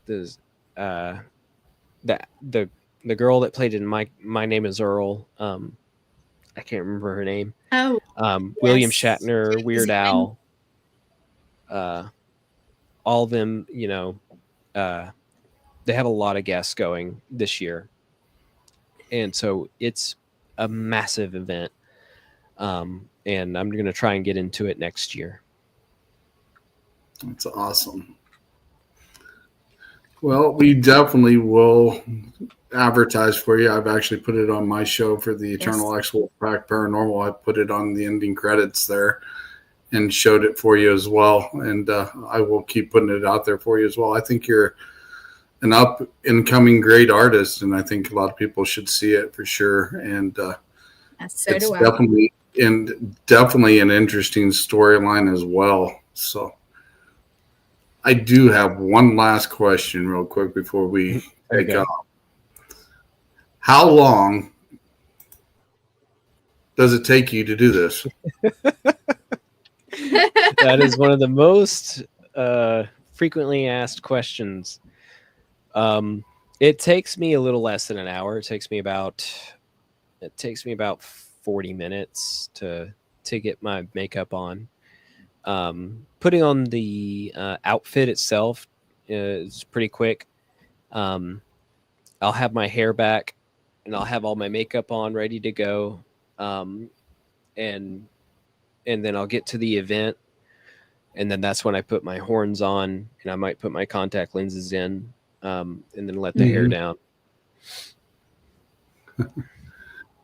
this the girl that played in My Name Is Earl. I can't remember her name. Oh, William yes. Shatner, Weird Al. All of them, they have a lot of guests going this year. And so it's a massive event. And I'm going to try and get into it next year. That's awesome. Well, we definitely will advertise for you. I've actually put it on my show for the Eternal X Wolfpack Paranormal. I put it on the ending credits there and showed it for you as well. And I will keep putting it out there for you as well. I think you're an up and coming great artist, and I think a lot of people should see it for sure. And it's definitely an interesting storyline as well. So I do have one last question real quick before we take off. How long does it take you to do this? That is one of the most frequently asked questions. It takes me a little less than an hour. It takes me about 40 minutes to get my makeup on. Putting on the outfit itself is pretty quick. I'll have my hair back and I'll have all my makeup on ready to go. And then I'll get to the event, and then that's when I put my horns on, and I might put my contact lenses in, and then let the hair down. Do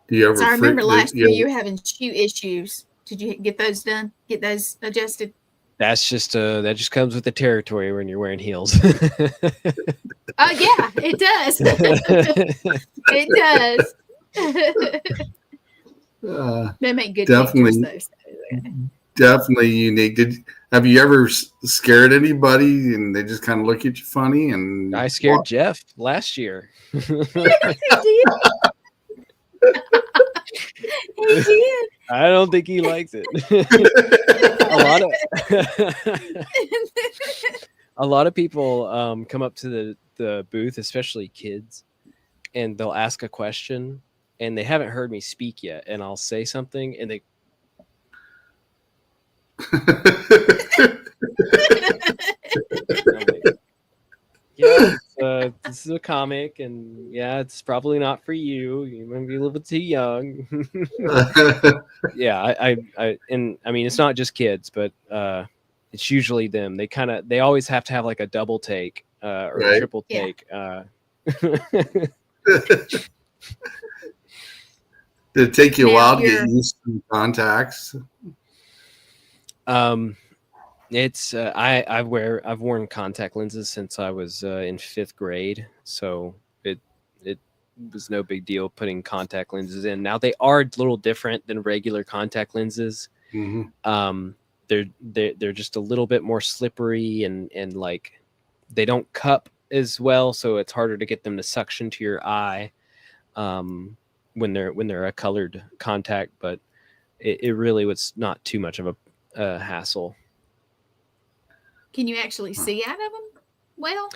you ever? So I remember last year you were having shoe issues. Did you get those done? Get those adjusted? That just comes with the territory when you're wearing heels. Oh yeah, it does. It does. They make good pictures, though. Definitely unique. Have you ever scared anybody and they just kind of look at you funny? And I scared Jeff last year. He did. He did. I don't think he likes it. A lot of people come up to the booth, especially kids, and they'll ask a question, and they haven't heard me speak yet, and I'll say something, and they. Yeah, this is a comic, and yeah, it's probably not for you. You might be a little bit too young. Yeah, I mean, it's not just kids, but it's usually them. They always have to have like a double take or a triple take. Did it take you a while to get used to contacts? It's I've worn contact lenses since I was in 5th grade, so was no big deal putting contact lenses in. Now they are a little different than regular contact lenses. Mm-hmm. They're just a little bit more slippery and like they don't cup as well, so it's harder to get them to suction to your eye when they're a colored contact. But it really was not too much of a hassle. Can you actually see out of them? Well,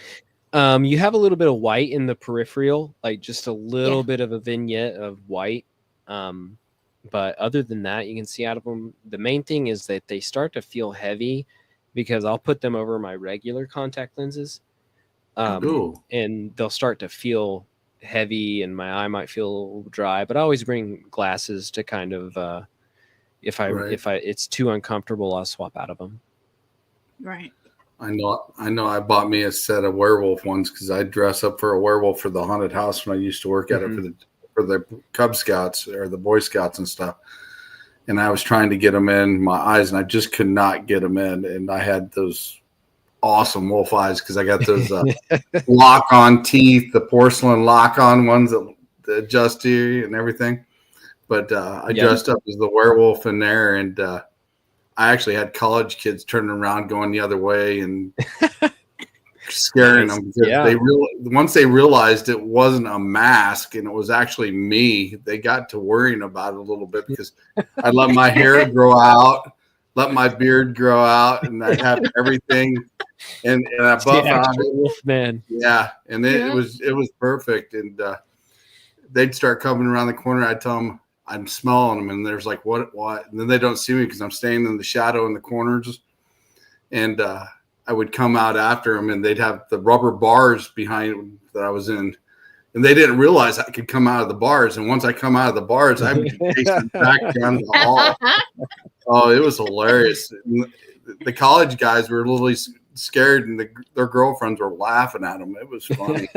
you have a little bit of white in the peripheral, like just a little bit of a vignette of white. But other than that, you can see out of them. The main thing is that they start to feel heavy because I'll put them over my regular contact lenses. And they'll start to feel heavy and my eye might feel a little dry, but I always bring glasses to kind of, if it's too uncomfortable, I'll swap out of them. Right. I know. I bought me a set of werewolf ones because I dress up for a werewolf for the haunted house when I used to work at it for the Cub Scouts or the Boy Scouts and stuff. And I was trying to get them in my eyes, and I just could not get them in. And I had those awesome wolf eyes because I got those lock-on teeth, the porcelain lock-on ones that adjust to you and everything. But I dressed up as the werewolf in there, and I actually had college kids turning around going the other way and scaring them because once they realized it wasn't a mask and it was actually me, they got to worrying about it a little bit because I let my hair grow out, let my beard grow out, and I'd have everything and I buff out it. Man. Yeah, and it was perfect. And they'd start coming around the corner. I'd tell them I'm smelling them, and there's like, what? And then they don't see me because I'm staying in the shadow in the corners. And I would come out after them, and they'd have the rubber bars behind that I was in. And they didn't realize I could come out of the bars. And once I come out of the bars, I'd be chasing back down the hall. Oh, it was hilarious. The college guys were literally scared, and their girlfriends were laughing at them. It was funny.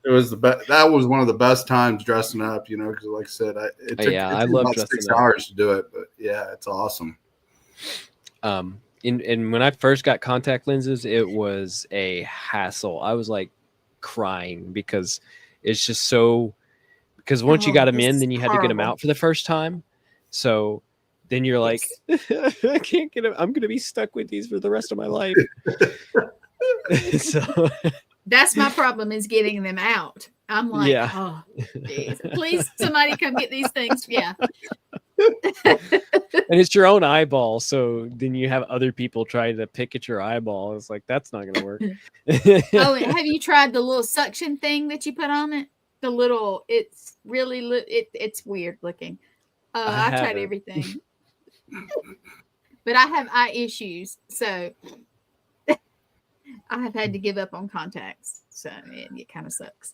It was the best. That was one of the best times dressing up, because like I said, it took about 6 hours to do it, but yeah, it's awesome. And when I first got contact lenses, it was a hassle. I was like crying because it's just so, because once you got them in, then you had to get them out for the first time. So then you're like, I can't get them. I'm going to be stuck with these for the rest of my life. So that's my problem, is getting them out. I'm like, oh, geez. Please, somebody come get these things. Yeah. And it's your own eyeball, so then you have other people trying to pick at your eyeball. It's like, that's not gonna work. Oh, have you tried the little suction thing that you put on it? The little, it's really it's weird looking. I tried everything, but I have eye issues, so I have had to give up on contacts. So it kind of sucks.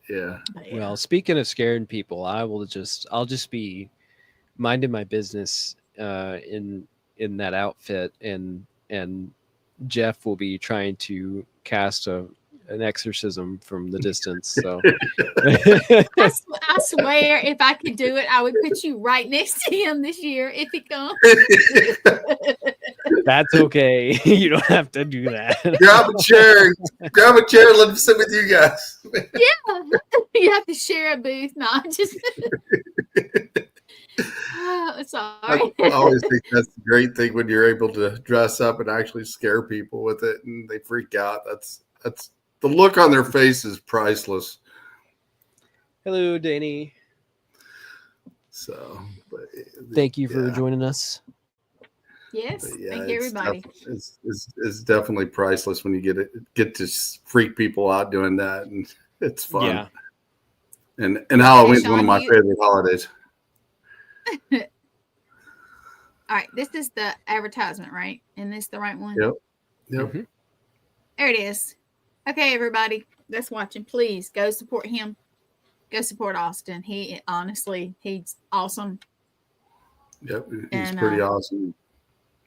Yeah. Well, speaking of scaring people, I'll just be minding my business in that outfit, and Jeff will be trying to cast an exorcism from the distance. So I swear, if I could do it, I would put you right next to him this year if he comes. That's okay. You don't have to do that. Grab a chair, let him sit with you guys. Yeah, you have to share a booth, not just. Oh, sorry. I always think that's the great thing when you're able to dress up and actually scare people with it, and they freak out. That's the look on their face is priceless. Hello, Danny. So, thank you for joining us. Yes, thank you, everybody. It's definitely priceless when you get to freak people out doing that, and it's fun. Yeah. And Halloween's one of my favorite holidays. All right, this is the advertisement, right? And this the right one? Yep. Mm-hmm. There it is. Okay, everybody that's watching, please go support him. Go support Austin. He's awesome. Yep, he's pretty awesome.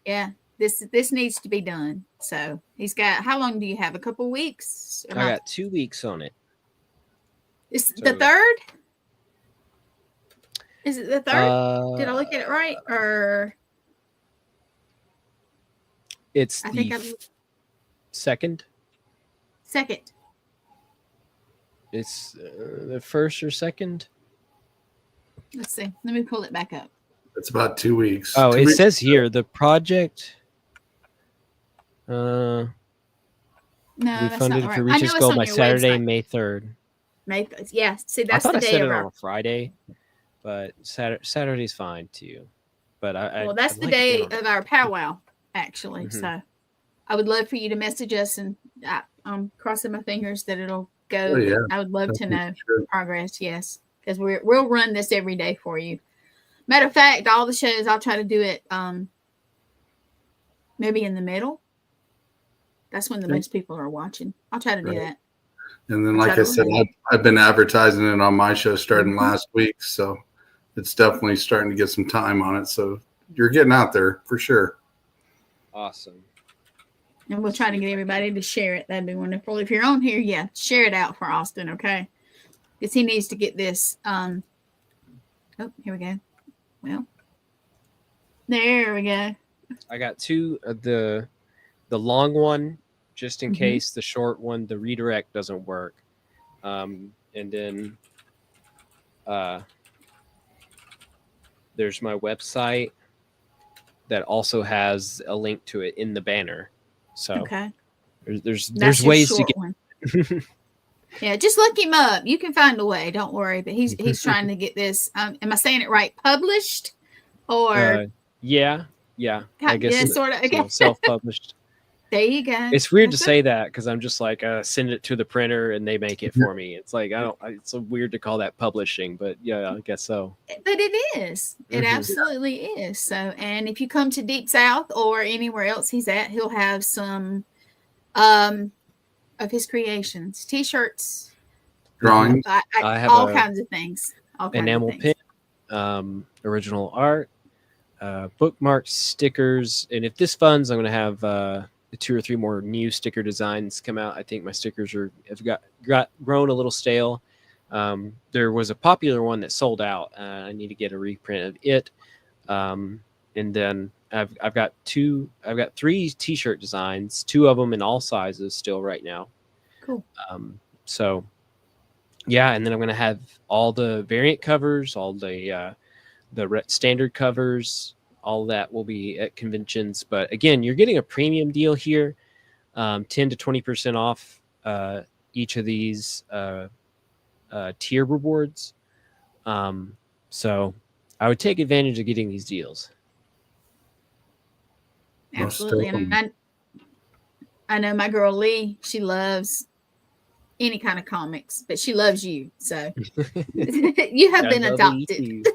Yeah, this needs to be done. So he's got, how long do you have? A couple weeks? I got 2 weeks on it. It's the 3rd? Is it the 3rd? Did I look at it right? Or it's the 2nd. 2nd. It's the first or second. Let's see. Let me pull it back up. It's about 2 weeks. Oh, 2 it weeks. says here the project. No, We that's funded not for right. I reach know its it's goal on by your Saturday, website. May 3rd. Yeah. See, I that's thought the I day said of it on our. a Friday, but Saturday's fine too. But Well, that's I'd the like it day on. of our powwow, actually. Mhm. So I would love for you to message us, and I'm crossing my fingers that it'll go. Oh, yeah. I would love to know Sure. progress. Yes, because we'll run this every day for you. Matter of fact, all the shows I'll try to do it maybe in the middle. That's when the most people are watching. I'll try to do that. And then, I'll try like I to said, run it. I've been advertising it on my show starting Mhm. last week. So it's definitely starting to get some time on it. So you're getting out there for sure. Awesome. And we'll try to get everybody to share it. That'd be wonderful. If you're on here, yeah, share it out for Austin, okay? Because he needs to get this. Oh, here we go. Well, there we go. I got two of the long one, just in Mhm. case the short one, the redirect doesn't work. And then there's my website that also has a link to it in the banner. So Okay. there's That's your ways to short get. one. Yeah, just look him up. You can find a way. Don't worry. But he's trying to get this. Am I saying it right? Published or Yeah. I guess yeah, sort of. Okay. self-published. There you go. It's weird That's to say that because I'm just like send it to the printer and they make it for me. It's like it's so weird to call that publishing, but yeah, I guess so. But it is. It Mhm. absolutely is. So, and if you come to Deep South or anywhere else he's at, he'll have some of his creations, T-shirts, Drawings. I have all kinds of things. All kinds enamel of things. pin, original art, bookmarks, stickers, and if this funds, I'm going to have 2 or 3 more new sticker designs come out. I think my stickers have got grown a little stale. There was a popular one that sold out. I need to get a reprint of it, and then I've got 3 T-shirt designs, 2 of them in all sizes still right now. Cool. So yeah, and then I'm going to have all the variant covers, all the standard covers, all that will be at conventions. But again, you're getting a premium deal here, 10 to 20% off each of these tier rewards. So I would take advantage of getting these deals. Absolutely. And I know my girl Lee, she loves any kind of comics, but she loves you. So you have been adopted.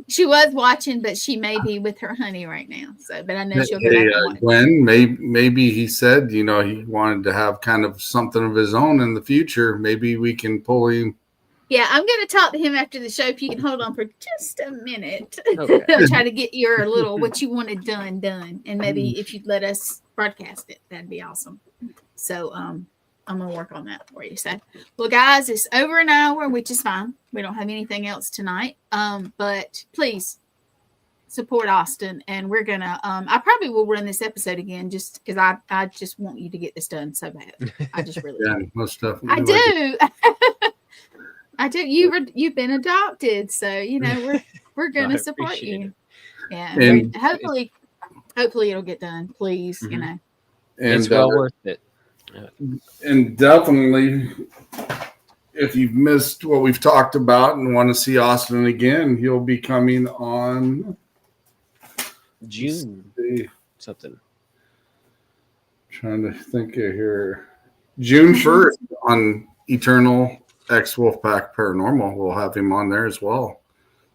She was watching, but she may be with her honey right now. So, but I know she'll go back and watch. Gwen, maybe he said, he wanted to have kind of something of his own in the future. Maybe we can pull him. Yeah, I'm going to talk to him after the show. If you can hold on for just a minute, Okay. I'll try to get your little what you wanted done, and maybe if you'd let us broadcast it, that'd be awesome. So, I'm going to work on that for you. So, well, guys, it's over an hour, which is fine. We don't have anything else tonight. But please support Austin, and we're going to, I probably will run this episode again just because I just want you to get this done so bad. I just really Yeah, do. most definitely. I do. I do. You've been adopted, so we're going to support you. Yeah, and hopefully it'll get done. Please, Mm-hmm. And it's well worth it. And definitely, if you've missed what we've talked about and want to see Austin again, he'll be coming on June something. Trying to think of here. June 1st on Eternal X Wolfpack Paranormal. We'll have him on there as well.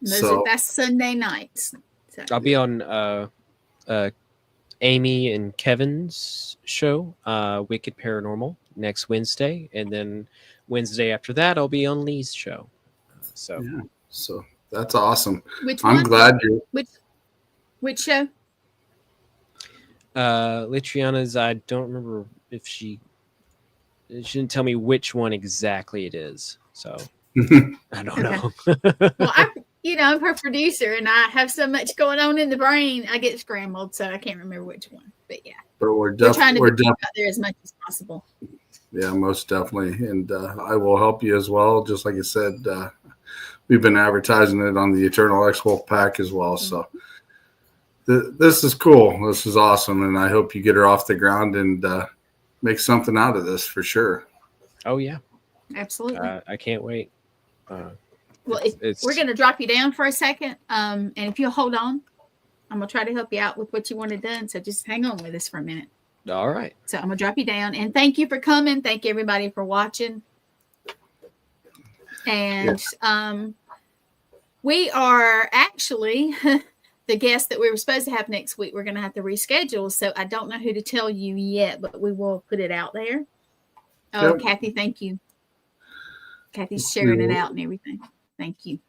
That's Sunday nights. So. I'll be on Amy and Kevin's show, Wicked Paranormal, next Wednesday, and then Wednesday after that, I'll be on Lee's show. So that's awesome. Which I'm one? glad you're. Which show? Litriana's. I don't remember if she didn't tell me which one exactly it is. So I don't know. Well, I'm her producer, and I have so much going on in the brain, I get scrambled, so I can't remember which one. But yeah, But we're trying to we're be out there as much as possible. Yeah, most definitely. And I will help you as well. Just like I said, we've been advertising it on the Eternal X Wolf Pack as well. So this is cool. This is awesome. And I hope you get her off the ground and make something out of this for sure. Oh, yeah. Absolutely. I can't wait. Well, we're going to drop you down for a second. And if you'll hold on, I'm going to try to help you out with what you wanted done. So just hang on with us for a minute. All right. So I'm going to drop you down. And thank you for coming. Thank you, everybody, for watching. And we are actually the guest that we were supposed to have next week. We're going to have to reschedule. So I don't know who to tell you yet, but we will put it out there. Oh, yep. Kathy, thank you. Kathy's sharing it out and everything. Thank you.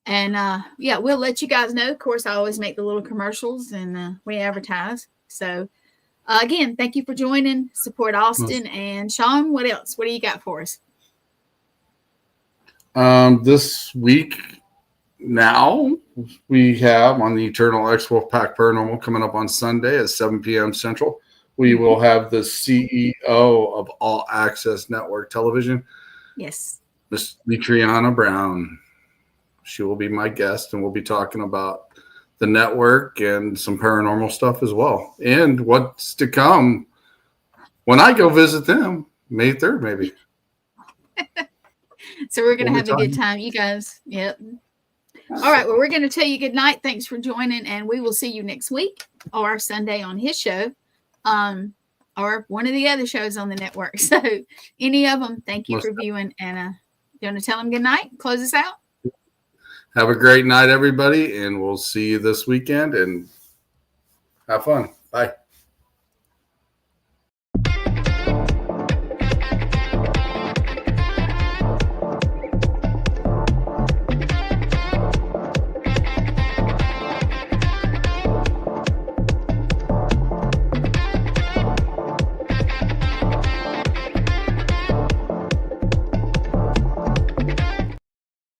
And yeah, we'll let you guys know. Of course, I always make the little commercials and we advertise. So again, thank you for joining. Support Austin. And Shawn, what else? What do you got for us? This week now we have on the Eternal X Wolf Pack Paranormal coming up on Sunday at 7 p.m. Central. We will have the CEO of All Access Network Television. Yes. Miss Triana Brown. She will be my guest, and we'll be talking about the network and some paranormal stuff as well. And what's to come when I go visit them, May 3rd, maybe. So we're going to have a good time. You guys, yep. All right, well, we're going to tell you good night. Thanks for joining, and we will see you next week or Sunday on his show. Or one of the other shows on the network. So any of them, thank you for viewing. And you want to tell them good night? Close us out? Have a great night, everybody. And we'll see you this weekend. And have fun. Bye.